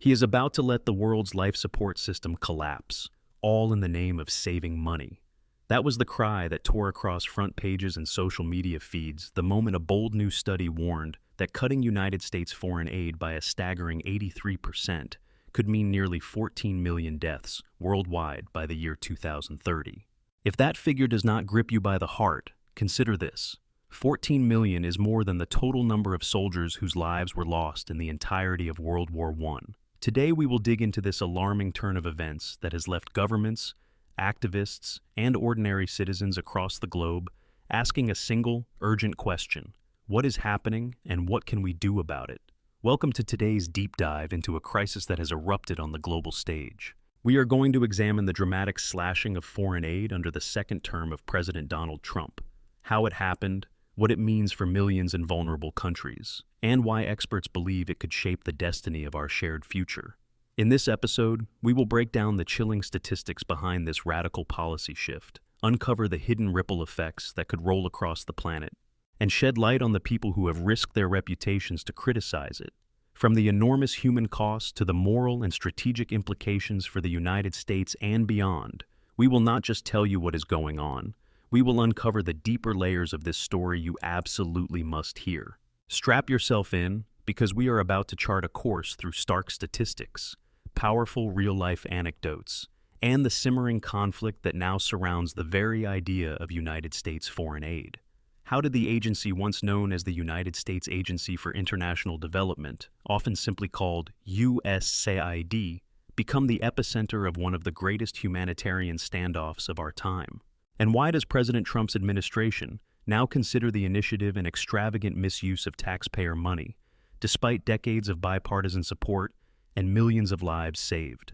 He is about to let the world's life support system collapse, all in the name of saving money. That was the cry that tore across front pages and social media feeds the moment a bold new study warned that cutting United States foreign aid by a staggering 83% could mean nearly 14 million deaths worldwide by the year 2030. If that figure does not grip you by the heart, consider this. 14 million is more than the total number of soldiers whose lives were lost in the entirety of World War I. Today we will dig into this alarming turn of events that has left governments, activists, and ordinary citizens across the globe asking a single, urgent question: what is happening and what can we do about it? Welcome to today's deep dive into a crisis that has erupted on the global stage. We are going to examine the dramatic slashing of foreign aid under the second term of President Donald Trump, how it happened, what it means for millions in vulnerable countries, and why experts believe it could shape the destiny of our shared future. In this episode, we will break down the chilling statistics behind this radical policy shift, uncover the hidden ripple effects that could roll across the planet, and shed light on the people who have risked their reputations to criticize it. From the enormous human cost to the moral and strategic implications for the United States and beyond, we will not just tell you what is going on, we will uncover the deeper layers of this story you absolutely must hear. Strap yourself in, because we are about to chart a course through stark statistics, powerful real-life anecdotes, and the simmering conflict that now surrounds the very idea of United States foreign aid. How did the agency once known as the United States Agency for International Development, often simply called USAID, become the epicenter of one of the greatest humanitarian standoffs of our time? And why does President Trump's administration now consider the initiative an extravagant misuse of taxpayer money, despite decades of bipartisan support and millions of lives saved?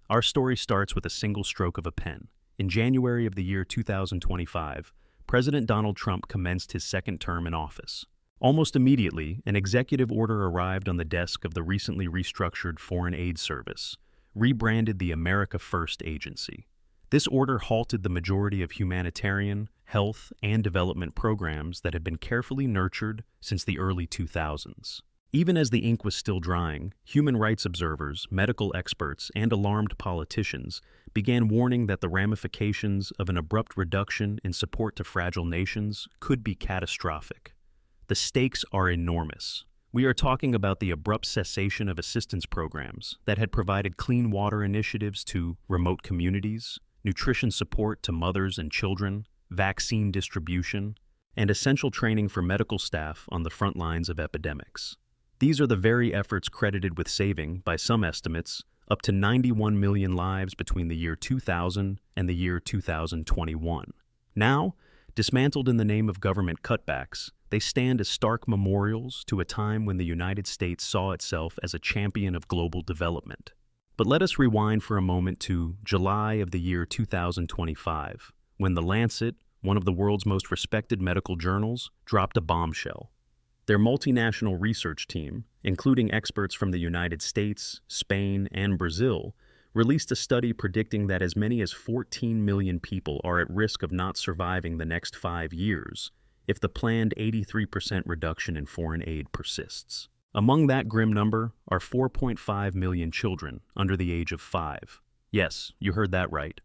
Our story starts with a single stroke of a pen. In January of the year 2025, President Donald Trump commenced his second term in office. Almost immediately, an executive order arrived on the desk of the recently restructured Foreign Aid Service, rebranded the America First Agency. This order halted the majority of humanitarian, health, and development programs that had been carefully nurtured since the early 2000s. Even as the ink was still drying, human rights observers, medical experts, and alarmed politicians began warning that the ramifications of an abrupt reduction in support to fragile nations could be catastrophic. The stakes are enormous. We are talking about the abrupt cessation of assistance programs that had provided clean water initiatives to remote communities, nutrition support to mothers and children, vaccine distribution, and essential training for medical staff on the front lines of epidemics. These are the very efforts credited with saving, by some estimates, up to 91 million lives between the year 2000 and the year 2021. Now, dismantled in the name of government cutbacks, they stand as stark memorials to a time when the United States saw itself as a champion of global development. But let us rewind for a moment to July of the year 2025, when The Lancet, one of the world's most respected medical journals, dropped a bombshell. Their multinational research team, including experts from the United States, Spain, and Brazil, released a study predicting that as many as 14 million people are at risk of not surviving the next 5 years if the planned 83% reduction in foreign aid persists. Among that grim number are 4.5 million children under the age of 5. Yes, you heard that right.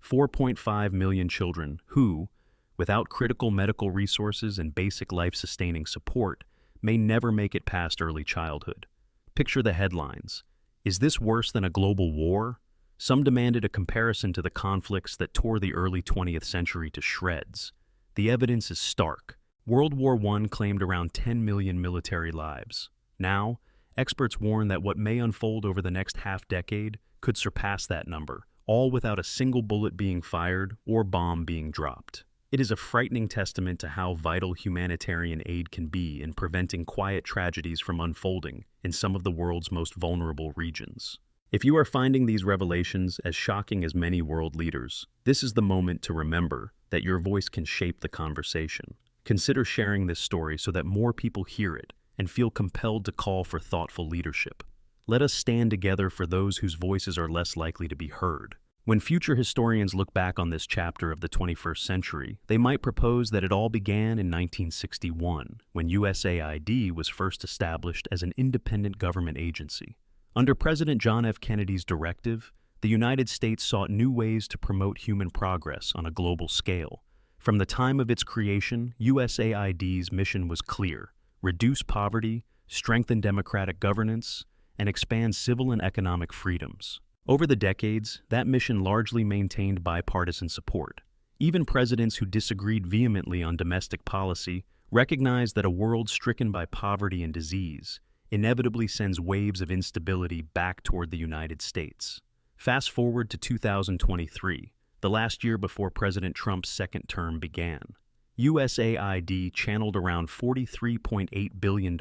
4.5 million children who, without critical medical resources and basic life-sustaining support, may never make it past early childhood. Picture the headlines. Is this worse than a global war? Some demanded a comparison to the conflicts that tore the early 20th century to shreds. The evidence is stark. World War I claimed around 10 million military lives. Now, experts warn that what may unfold over the next half-decade could surpass that number, all without a single bullet being fired or bomb being dropped. It is a frightening testament to how vital humanitarian aid can be in preventing quiet tragedies from unfolding in some of the world's most vulnerable regions. If you are finding these revelations as shocking as many world leaders, this is the moment to remember that your voice can shape the conversation. Consider sharing this story so that more people hear it and feel compelled to call for thoughtful leadership. Let us stand together for those whose voices are less likely to be heard. When future historians look back on this chapter of the 21st century, they might propose that it all began in 1961, when USAID was first established as an independent government agency. Under President John F. Kennedy's directive, the United States sought new ways to promote human progress on a global scale. From the time of its creation, USAID's mission was clear: reduce poverty, strengthen democratic governance, and expand civil and economic freedoms. Over the decades, that mission largely maintained bipartisan support. Even presidents who disagreed vehemently on domestic policy recognized that a world stricken by poverty and disease inevitably sends waves of instability back toward the United States. Fast forward to 2023, the last year before President Trump's second term began. USAID channeled around $43.8 billion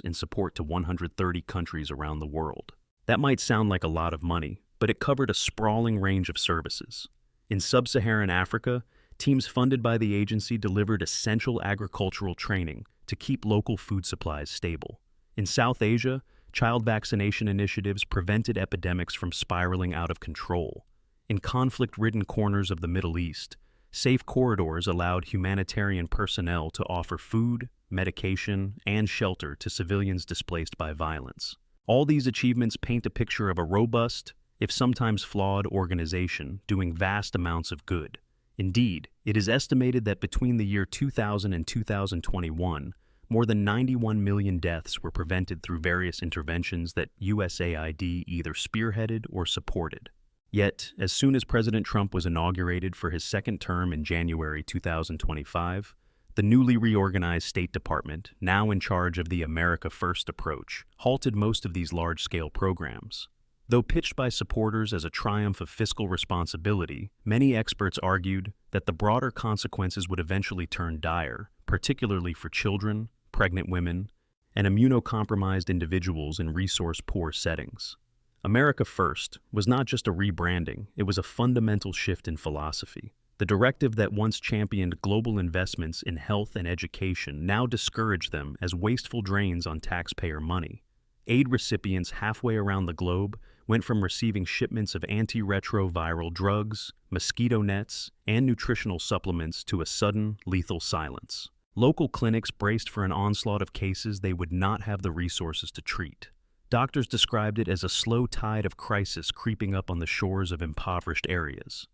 in support to 130 countries around the world. That might sound like a lot of money, but it covered a sprawling range of services. In sub-Saharan Africa, teams funded by the agency delivered essential agricultural training to keep local food supplies stable. In South Asia, child vaccination initiatives prevented epidemics from spiraling out of control. In conflict-ridden corners of the Middle East, safe corridors allowed humanitarian personnel to offer food, medication, and shelter to civilians displaced by violence. All these achievements paint a picture of a robust, if sometimes flawed, organization doing vast amounts of good. Indeed, it is estimated that between the year 2000 and 2021, more than 91 million deaths were prevented through various interventions that USAID either spearheaded or supported. Yet, as soon as President Trump was inaugurated for his second term in January 2025, the newly reorganized State Department, now in charge of the America First approach, halted most of these large-scale programs. Though pitched by supporters as a triumph of fiscal responsibility, many experts argued that the broader consequences would eventually turn dire, particularly for children, pregnant women, and immunocompromised individuals in resource-poor settings. America First was not just a rebranding, it was a fundamental shift in philosophy. The directive that once championed global investments in health and education now discouraged them as wasteful drains on taxpayer money. Aid recipients halfway around the globe went from receiving shipments of antiretroviral drugs, mosquito nets, and nutritional supplements to a sudden, lethal silence. Local clinics braced for an onslaught of cases they would not have the resources to treat. Doctors described it as a slow tide of crisis creeping up on the shores of impoverished areas.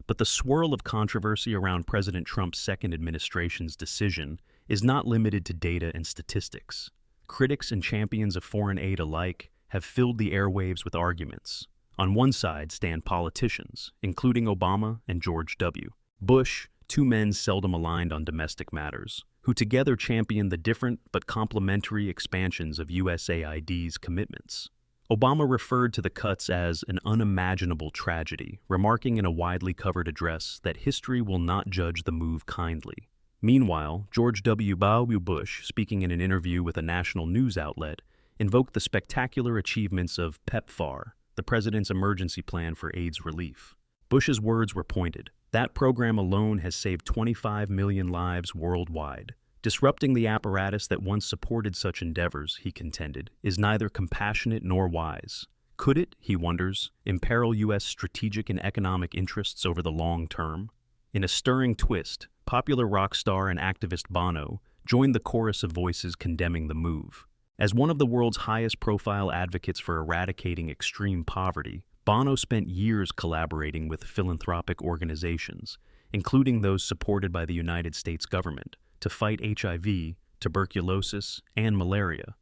But the swirl of controversy around President Trump's second administration's decision is not limited to data and statistics. Critics and champions of foreign aid alike have filled the airwaves with arguments. On one side stand politicians, including Obama and George W. Bush, two men seldom aligned on domestic matters, who together championed the different but complementary expansions of USAID's commitments. Obama referred to the cuts as an unimaginable tragedy, remarking in a widely covered address that history will not judge the move kindly. Meanwhile, George W. Bush, speaking in an interview with a national news outlet, invoked the spectacular achievements of PEPFAR, the president's emergency plan for AIDS relief. Bush's words were pointed. That program alone has saved 25 million lives worldwide. Disrupting the apparatus that once supported such endeavors, he contended, is neither compassionate nor wise. Could it, he wonders, imperil U.S. strategic and economic interests over the long term? In a stirring twist, popular rock star and activist Bono joined the chorus of voices condemning the move. As one of the world's highest-profile advocates for eradicating extreme poverty, Bono spent years collaborating with philanthropic organizations, including those supported by the United States government, to fight HIV, tuberculosis, and malaria.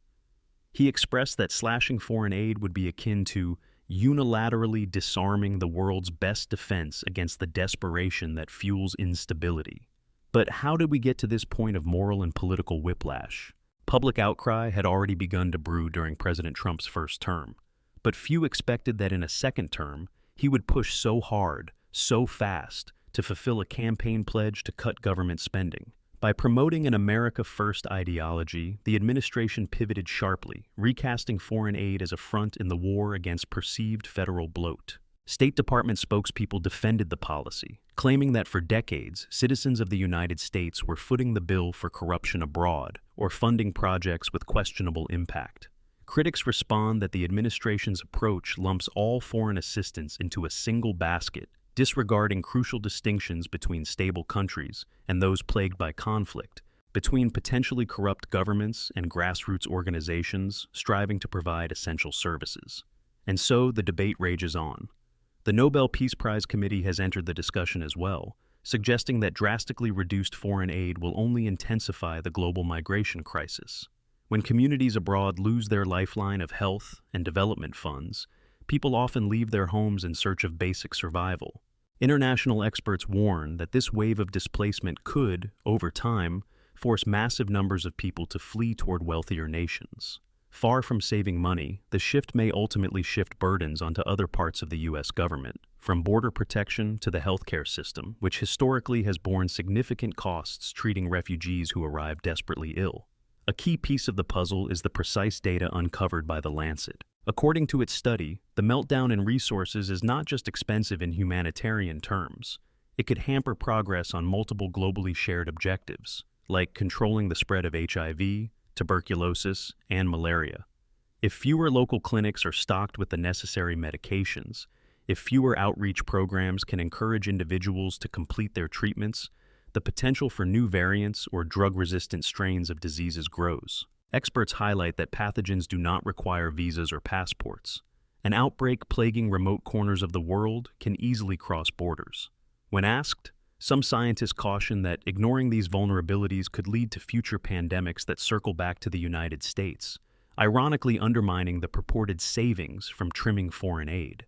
He expressed that slashing foreign aid would be akin to unilaterally disarming the world's best defense against the desperation that fuels instability. But how did we get to this point of moral and political whiplash? Public outcry had already begun to brew during President Trump's first term, but few expected that in a second term, he would push so hard, so fast, to fulfill a campaign pledge to cut government spending. By promoting an America First ideology, the administration pivoted sharply, recasting foreign aid as a front in the war against perceived federal bloat. State Department spokespeople defended the policy, claiming that for decades, citizens of the United States were footing the bill for corruption abroad or funding projects with questionable impact. Critics respond that the administration's approach lumps all foreign assistance into a single basket, disregarding crucial distinctions between stable countries and those plagued by conflict, between potentially corrupt governments and grassroots organizations striving to provide essential services. And so the debate rages on. The Nobel Peace Prize Committee has entered the discussion as well, suggesting that drastically reduced foreign aid will only intensify the global migration crisis. When communities abroad lose their lifeline of health and development funds, people often leave their homes in search of basic survival. International experts warn that this wave of displacement could, over time, force massive numbers of people to flee toward wealthier nations. Far from saving money, the shift may ultimately shift burdens onto other parts of the U.S. government, from border protection to the healthcare system, which historically has borne significant costs treating refugees who arrive desperately ill. A key piece of the puzzle is the precise data uncovered by The Lancet. According to its study, the meltdown in resources is not just expensive in humanitarian terms. It could hamper progress on multiple globally shared objectives, like controlling the spread of HIV, tuberculosis, and malaria. If fewer local clinics are stocked with the necessary medications, if fewer outreach programs can encourage individuals to complete their treatments, the potential for new variants or drug-resistant strains of diseases grows. Experts highlight that pathogens do not require visas or passports. An outbreak plaguing remote corners of the world can easily cross borders. When asked, some scientists caution that ignoring these vulnerabilities could lead to future pandemics that circle back to the United States, ironically undermining the purported savings from trimming foreign aid.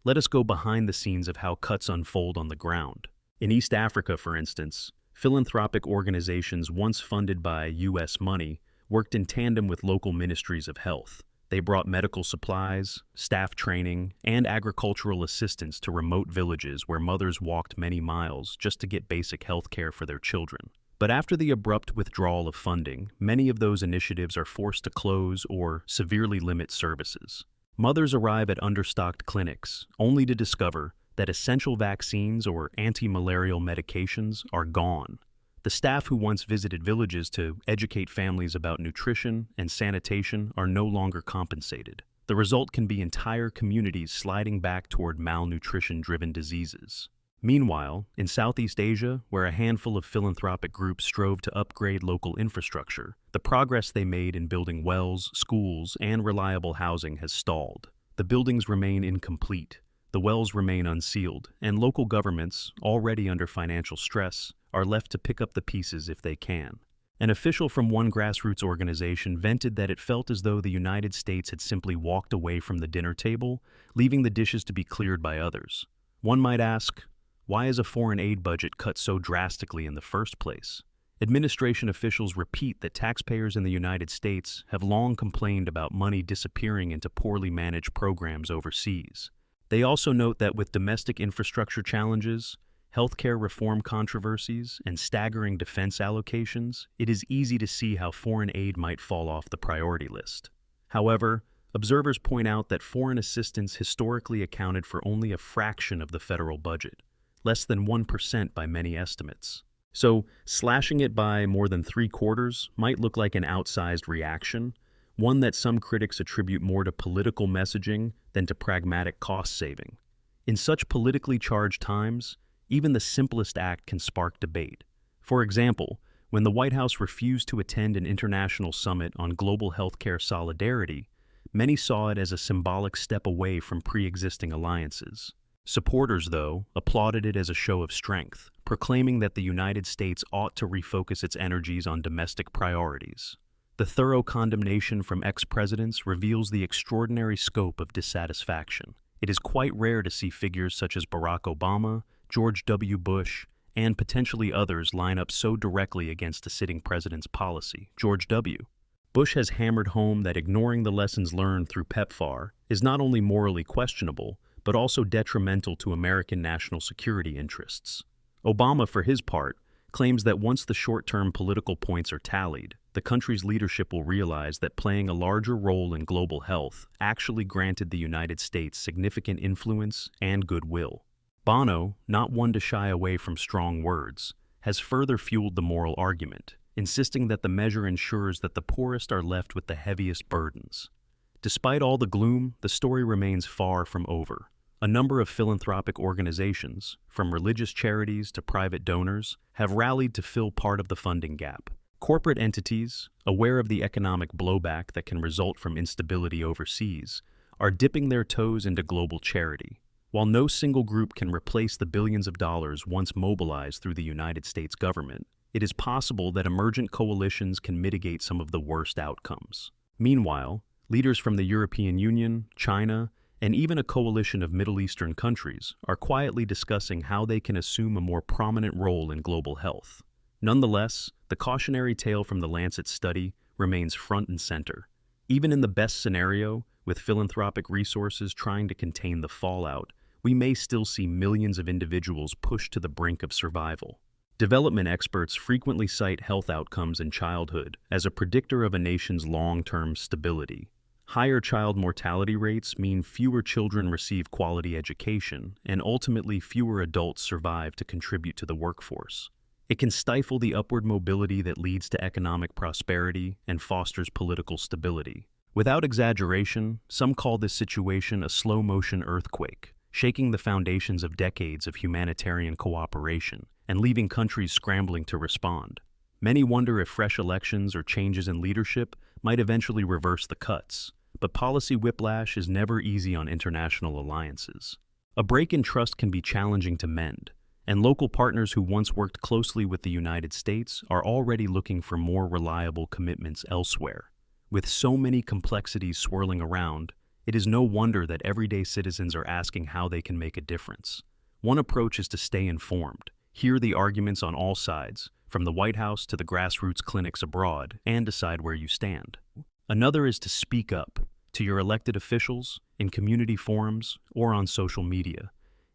Let us go behind the scenes of how cuts unfold on the ground. In East Africa, for instance, philanthropic organizations once funded by U.S. money worked in tandem with local ministries of health. They brought medical supplies, staff training, and agricultural assistance to remote villages where mothers walked many miles just to get basic health care for their children. But after the abrupt withdrawal of funding, many of those initiatives are forced to close or severely limit services. Mothers arrive at understocked clinics, only to discover that essential vaccines or anti-malarial medications are gone. The staff who once visited villages to educate families about nutrition and sanitation are no longer compensated. The result can be entire communities sliding back toward malnutrition-driven diseases. Meanwhile, in Southeast Asia, where a handful of philanthropic groups strove to upgrade local infrastructure, the progress they made in building wells, schools, and reliable housing has stalled. The buildings remain incomplete, the wells remain unsealed, and local governments, already under financial stress, are left to pick up the pieces if they can. An official from one grassroots organization vented that it felt as though the United States had simply walked away from the dinner table, leaving the dishes to be cleared by others. One might ask, why is a foreign aid budget cut so drastically in the first place? Administration officials repeat that taxpayers in the United States have long complained about money disappearing into poorly managed programs overseas. They also note that with domestic infrastructure challenges, healthcare reform controversies, and staggering defense allocations, it is easy to see how foreign aid might fall off the priority list. However, observers point out that foreign assistance historically accounted for only a fraction of the federal budget, less than 1% by many estimates. So, slashing it by more than 3/4 might look like an outsized reaction, one that some critics attribute more to political messaging than to pragmatic cost saving. In such politically charged times, even the simplest act can spark debate. For example, when the White House refused to attend an international summit on global healthcare solidarity, many saw it as a symbolic step away from pre-existing alliances. Supporters, though, applauded it as a show of strength, proclaiming that the United States ought to refocus its energies on domestic priorities. The thorough condemnation from ex-presidents reveals the extraordinary scope of dissatisfaction. It is quite rare to see figures such as Barack Obama, George W. Bush, and potentially others line up so directly against a sitting president's policy. George W. Bush has hammered home that ignoring the lessons learned through PEPFAR is not only morally questionable, but also detrimental to American national security interests. Obama, for his part, claims that once the short-term political points are tallied, the country's leadership will realize that playing a larger role in global health actually granted the United States significant influence and goodwill. Bono, not one to shy away from strong words, has further fueled the moral argument, insisting that the measure ensures that the poorest are left with the heaviest burdens. Despite all the gloom, the story remains far from over. A number of philanthropic organizations, from religious charities to private donors, have rallied to fill part of the funding gap. Corporate entities, aware of the economic blowback that can result from instability overseas, are dipping their toes into global charity. While no single group can replace the billions of dollars once mobilized through the United States government, it is possible that emergent coalitions can mitigate some of the worst outcomes. Meanwhile, leaders from the European Union, China, and even a coalition of Middle Eastern countries are quietly discussing how they can assume a more prominent role in global health. Nonetheless, the cautionary tale from the Lancet study remains front and center. Even in the best scenario, with philanthropic resources trying to contain the fallout, we may still see millions of individuals pushed to the brink of survival. Development experts frequently cite health outcomes in childhood as a predictor of a nation's long-term stability. Higher child mortality rates mean fewer children receive quality education, and ultimately fewer adults survive to contribute to the workforce. It can stifle the upward mobility that leads to economic prosperity and fosters political stability. Without exaggeration, some call this situation a slow-motion earthquake, shaking the foundations of decades of humanitarian cooperation and leaving countries scrambling to respond. Many wonder if fresh elections or changes in leadership might eventually reverse the cuts, but policy whiplash is never easy on international alliances. A break in trust can be challenging to mend, and local partners who once worked closely with the United States are already looking for more reliable commitments elsewhere. With so many complexities swirling around, it is no wonder that everyday citizens are asking how they can make a difference. One approach is to stay informed, hear the arguments on all sides, from the White House to the grassroots clinics abroad, and decide where you stand. Another is to speak up, to your elected officials, in community forums, or on social media.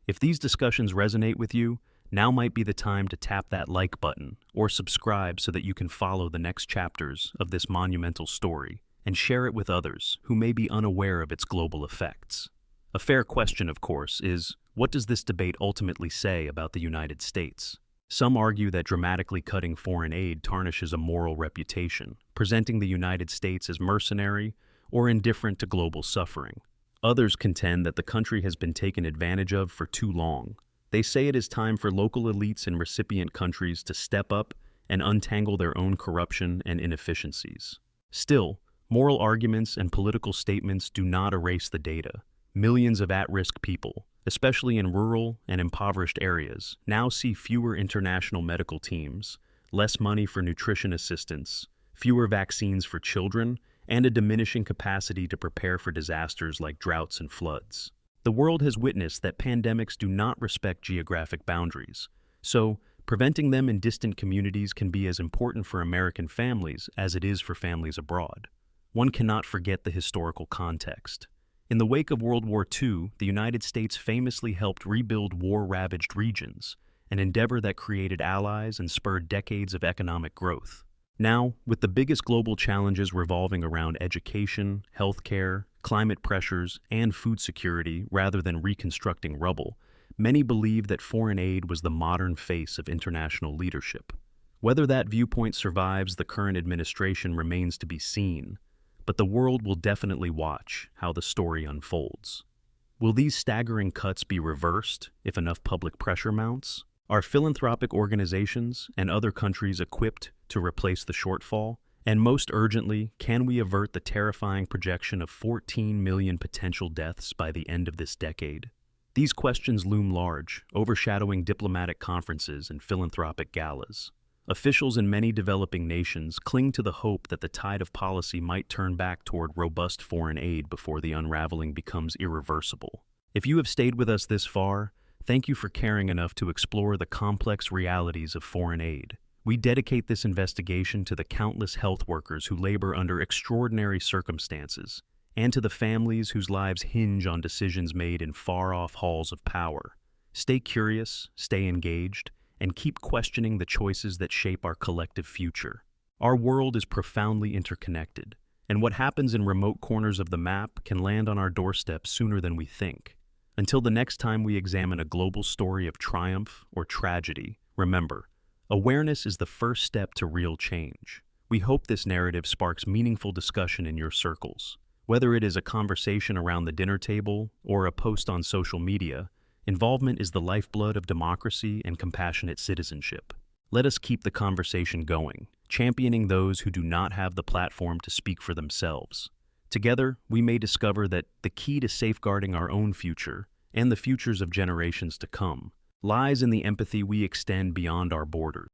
If these discussions resonate with you, now might be the time to tap that like button or subscribe so that you can follow the next chapters of this monumental story and share it with others who may be unaware of its global effects. A fair question, of course, is what does this debate ultimately say about the United States? Some argue that dramatically cutting foreign aid tarnishes a moral reputation, presenting the United States as mercenary or indifferent to global suffering. Others contend that the country has been taken advantage of for too long. They say it is time for local elites in recipient countries to step up and untangle their own corruption and inefficiencies. Still, moral arguments and political statements do not erase the data. Millions of at-risk people, especially in rural and impoverished areas, now see fewer international medical teams, less money for nutrition assistance, fewer vaccines for children, and a diminishing capacity to prepare for disasters like droughts and floods. The world has witnessed that pandemics do not respect geographic boundaries, so preventing them in distant communities can be as important for American families as it is for families abroad. One cannot forget the historical context. In the wake of World War II, the United States famously helped rebuild war-ravaged regions, an endeavor that created allies and spurred decades of economic growth. Now, with the biggest global challenges revolving around education, healthcare, climate pressures, and food security rather than reconstructing rubble, many believe that foreign aid was the modern face of international leadership. Whether that viewpoint survives the current administration remains to be seen, but the world will definitely watch how the story unfolds. Will these staggering cuts be reversed if enough public pressure mounts? Are philanthropic organizations and other countries equipped to replace the shortfall? And most urgently, can we avert the terrifying projection of 14 million potential deaths by the end of this decade? These questions loom large, overshadowing diplomatic conferences and philanthropic galas. Officials in many developing nations cling to the hope that the tide of policy might turn back toward robust foreign aid before the unraveling becomes irreversible. If you have stayed with us this far, thank you for caring enough to explore the complex realities of foreign aid. We dedicate this investigation to the countless health workers who labor under extraordinary circumstances, and to the families whose lives hinge on decisions made in far-off halls of power. Stay curious, stay engaged, and keep questioning the choices that shape our collective future. Our world is profoundly interconnected, and what happens in remote corners of the map can land on our doorstep sooner than we think. Until the next time we examine a global story of triumph or tragedy, remember, awareness is the first step to real change. We hope this narrative sparks meaningful discussion in your circles. Whether it is a conversation around the dinner table or a post on social media, involvement is the lifeblood of democracy and compassionate citizenship. Let us keep the conversation going, championing those who do not have the platform to speak for themselves. Together, we may discover that the key to safeguarding our own future and the futures of generations to come lies in the empathy we extend beyond our borders.